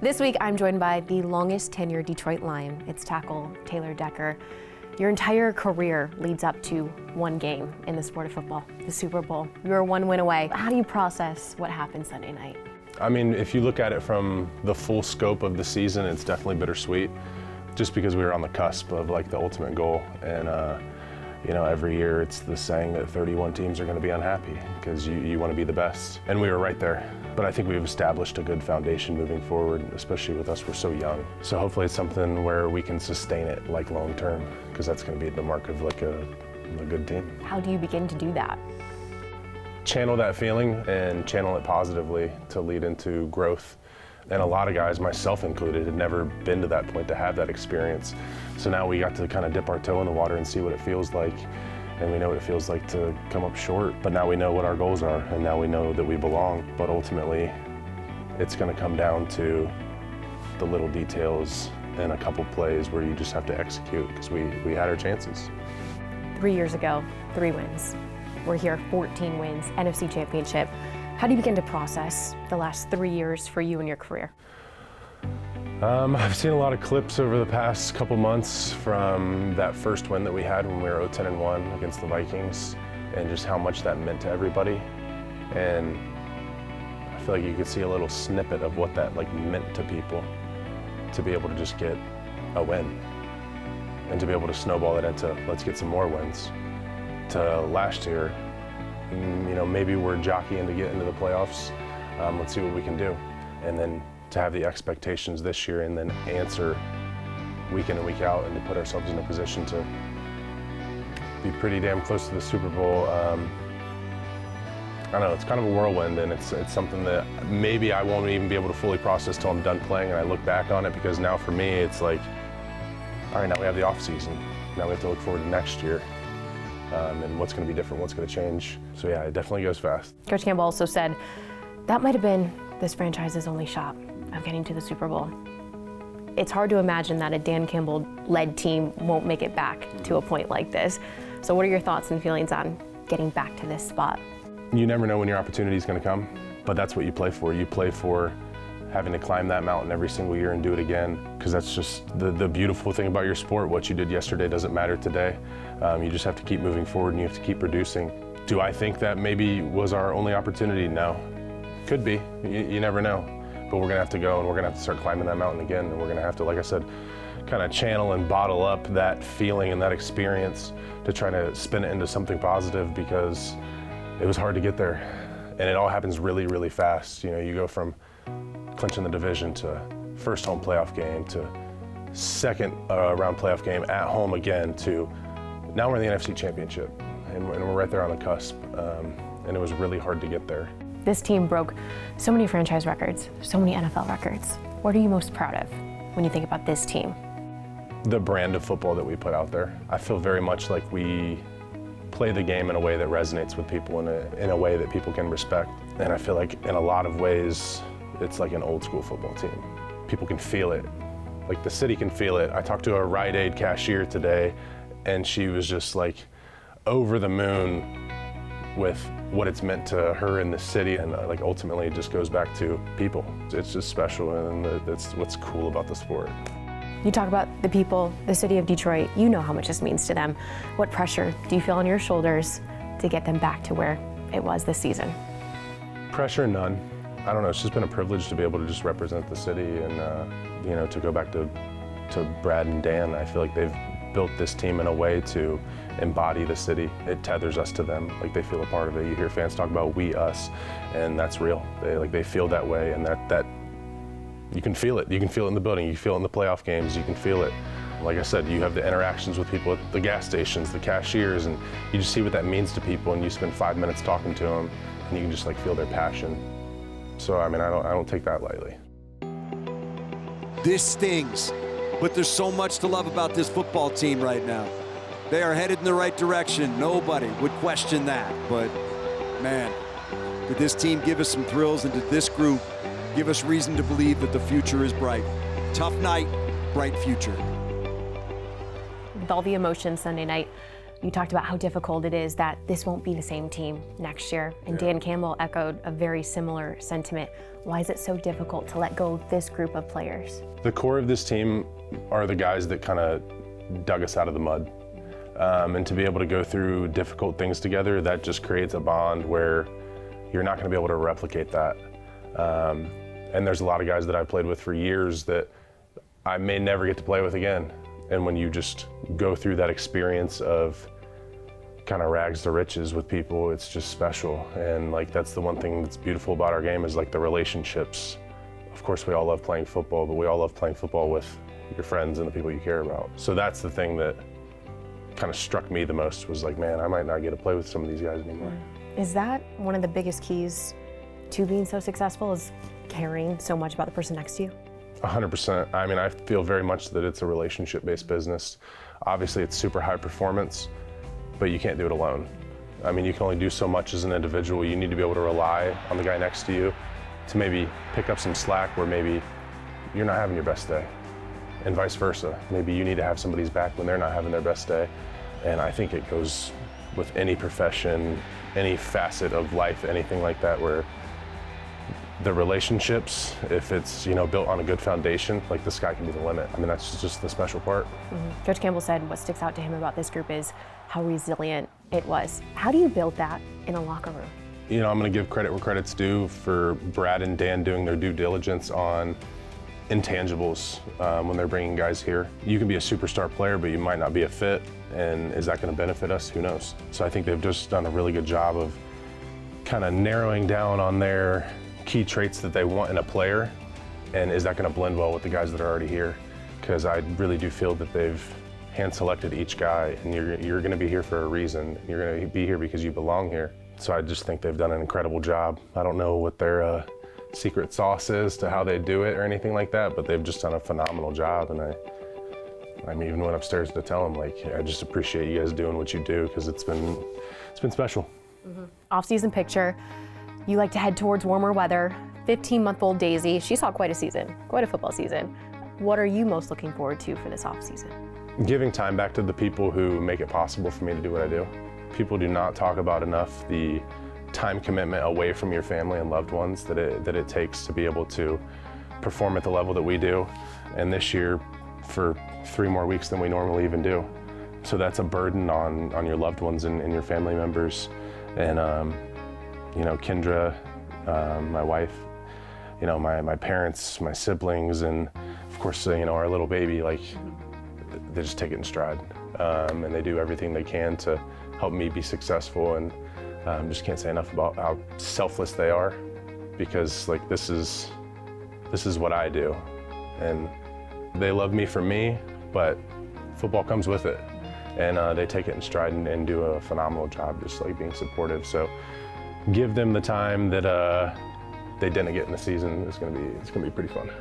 This week, I'm joined by the longest tenured Detroit Lion. It's tackle Taylor Decker. Your entire career leads up to one game in the sport of football, the Super Bowl. You're one win away. How do you process what happened Sunday night? I mean, if you look at it from the full scope of the season, it's definitely bittersweet, just because we were on the cusp of like the ultimate goal. And you know, every year it's the saying that 31 teams are going to be unhappy because you want to be the best. And we were right there. But I think we've established a good foundation moving forward, especially with us, we're so young. So hopefully it's something where we can sustain it like long term, because that's going to be the mark of like a good team. How do you begin to do that? Channel that feeling and channel it positively to lead into growth. And a lot of guys, myself included, had never been to that point to have that experience. So now we got to kind of dip our toe in the water and see what it feels like. And we know what it feels like to come up short. But now we know what our goals are, and now we know that we belong. But ultimately, it's going to come down to the little details and a couple plays where you just have to execute, because we had our chances. 3 years ago, 3 wins. We're here, 14 wins, NFC Championship. How do you begin to process the last 3 years for you in your career? I've seen a lot of clips over the past couple months from that first win that we had when we were 0-10-1 against the Vikings, and just how much that meant to everybody. And I feel like you could see a little snippet of what that like meant to people, to be able to just get a win and to be able to snowball it into let's get some more wins. To last year, you know, maybe we're jockeying to get into the playoffs. Let's see what we can do. And then to have the expectations this year and then answer week in and week out, and to put ourselves in a position to be pretty damn close to the Super Bowl. I don't know, it's kind of a whirlwind, and it's something that maybe I won't even be able to fully process till I'm done playing and I look back on it, because now for me it's like, all right, now we have the offseason. Now we have to look forward to next year. And what's going to be different, what's going to change. So yeah, it definitely goes fast. Coach Campbell also said that might have been this franchise's only shot of getting to the Super Bowl. It's hard to imagine that a Dan Campbell-led team won't make it back to a point like this. So what are your thoughts and feelings on getting back to this spot? You never know when your opportunity is going to come, but that's what you play for. You play for having to climb that mountain every single year and do it again, because that's just the beautiful thing about your sport. What you did yesterday doesn't matter today. You just have to keep moving forward, and you have to keep producing. Do I think that maybe was our only opportunity? No. Could be. You never know. But we're going to have to go, and we're going to have to start climbing that mountain again, and we're going to have to, like I said, kind of channel and bottle up that feeling and that experience to try to spin it into something positive, because it was hard to get there. And it all happens really, really fast. You know, you go from clinching the division to first home playoff game to second round playoff game at home again to now we're in the NFC Championship, and we're right there on the cusp, and it was really hard to get there. This team broke so many franchise records, so many NFL records. What are you most proud of when you think about this team? The brand of football that we put out there. I feel very much like we play the game in a way that resonates with people, in a way that people can respect. And I feel like in a lot of ways, it's like an old school football team. People can feel it, like the city can feel it. I talked to a Rite Aid cashier today, and she was just like over the moon with what it's meant to her in the city. And like ultimately it just goes back to people. It's just special, and that's what's cool about the sport. You talk about the people, the city of Detroit. You know how much this means to them. What pressure do you feel on your shoulders to get them back to where it was this season? Pressure, none. I don't know, it's just been a privilege to be able to just represent the city, and you know, to go back to Brad and Dan. I feel like they've built this team in a way to embody the city. It tethers us to them, like they feel a part of it. You hear fans talk about we, us, and that's real. They feel that way, and that you can feel it. You can feel it in the building, you feel it in the playoff games, you can feel it. Like I said, you have the interactions with people at the gas stations, the cashiers, and you just see what that means to people, and you spend 5 minutes talking to them, and you can just like feel their passion. So I mean, I don't take that lightly. This stings, but there's so much to love about this football team right now. They are headed in the right direction. Nobody would question that. But man, did this team give us some thrills, and did this group give us reason to believe that the future is bright? Tough night, bright future. With all the emotion Sunday night, You talked about how difficult it is that this won't be the same team next year, and Dan Campbell echoed a very similar sentiment. Why is it so difficult to let go of this group of players? The core of this team are the guys that kind of dug us out of the mud. And to be able to go through difficult things together, that just creates a bond where you're not going to be able to replicate that. And there's a lot of guys that I've played with for years that I may never get to play with again. And when you just go through that experience of kind of rags to riches with people, it's just special. And like, that's the one thing that's beautiful about our game is like the relationships. Of course, we all love playing football, but we all love playing football with your friends and the people you care about. So that's the thing that kind of struck me the most, was like, man, I might not get to play with some of these guys anymore. Is that one of the biggest keys to being so successful, is caring so much about the person next to you? 100%. I mean, I feel very much that it's a relationship-based business. Obviously, it's super high performance, but you can't do it alone. I mean, you can only do so much as an individual. You need to be able to rely on the guy next to you to maybe pick up some slack where maybe you're not having your best day, and vice versa. Maybe you need to have somebody's back when they're not having their best day. And I think it goes with any profession, any facet of life, anything like that, where the relationships, if it's, you know, built on a good foundation, like the sky can be the limit. I mean, that's just the special part. Mm-hmm. Coach Campbell said what sticks out to him about this group is how resilient it was. How do you build that in a locker room? You know, I'm going to give credit where credit's due for Brad and Dan doing their due diligence on intangibles when they're bringing guys here. You can be a superstar player, but you might not be a fit, and is that going to benefit us? Who knows? So I think they've just done a really good job of kind of narrowing down on their key traits that they want in a player, and is that going to blend well with the guys that are already here? Because I really do feel that they've hand-selected each guy, and you're going to be here for a reason. You're going to be here because you belong here. So I just think they've done an incredible job. I don't know what their secret sauce is to how they do it or anything like that, but they've just done a phenomenal job. And I mean, even went upstairs to tell them, like, I just appreciate you guys doing what you do, because it's been special. Mm-hmm. Off-season picture. You like to head towards warmer weather. 15-month-old Daisy, she saw quite a football season. What are you most looking forward to for this off-season? Giving time back to the people who make it possible for me to do what I do. People do not talk about enough the time commitment away from your family and loved ones that it takes to be able to perform at the level that we do. And this year, for 3 more weeks than we normally even do. So that's a burden on your loved ones and your family members. And you know, Kendra, my wife, you know, my parents, my siblings, and of course, you know, our little baby, like, they just take it in stride. And they do everything they can to help me be successful. And just can't say enough about how selfless they are, because like, this is what I do. And they love me for me, but football comes with it. And they take it in stride and do a phenomenal job, just like being supportive. So give them the time that they didn't get in the season. It's gonna be pretty fun.